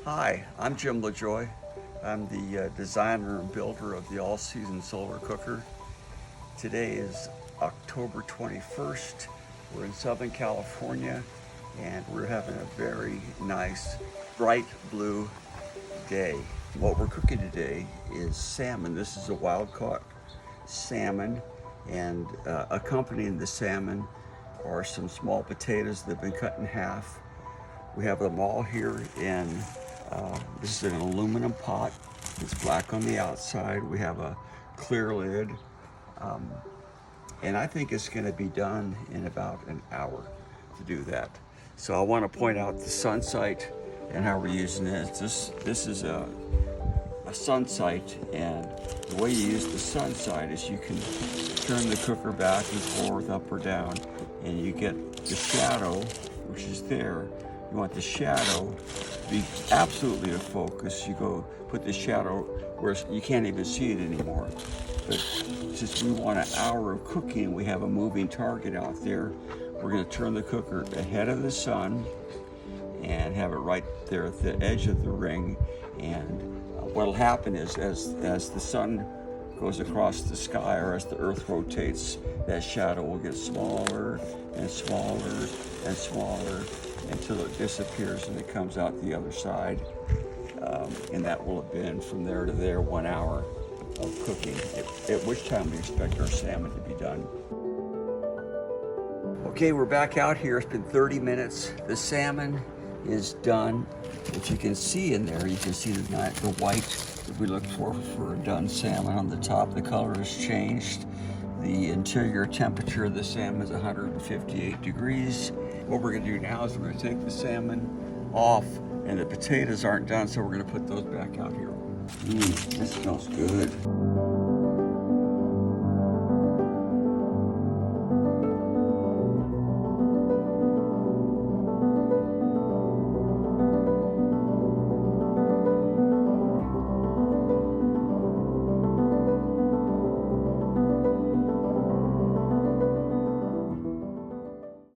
Hi, I'm Jim LaJoy. I'm the designer and builder of the all-season solar cooker. Today is October 21st. We're in Southern California and we're having a very nice bright blue day. What we're cooking today is salmon. This is a wild-caught salmon, and accompanying the salmon are some small potatoes that have been cut in half. We have them all here in, this is an aluminum pot. It's black on the outside. We have a clear lid. And I think it's gonna be done in about an hour to do that. So I wanna point out the sun sight and how we're using it. This is a sun sight, and the way you use the sun sight is you can turn the cooker back and forth, up or down, and you get the shadow, which is there. You want the shadow to be absolutely in focus. You go put the shadow where you can't even see it anymore. But since we want an hour of cooking, we have a moving target out there. We're gonna turn the cooker ahead of the sun and have it right there at the edge of the ring. And what'll happen is as the sun goes across the sky, or as the earth rotates, that shadow will get smaller and smaller and smaller until it disappears and it comes out the other side. And that will have been from there to there 1 hour of cooking, at which time we expect our salmon to be done. Okay, we're back out here. It's been 30 minutes. The salmon is done. If you can see in there, you can see the white that we look for a done salmon on the top. The color has changed. The interior temperature of the salmon is 158 degrees. What we're gonna do now is we're gonna take the salmon off, and the potatoes aren't done, so we're gonna put those back out here. This smells good.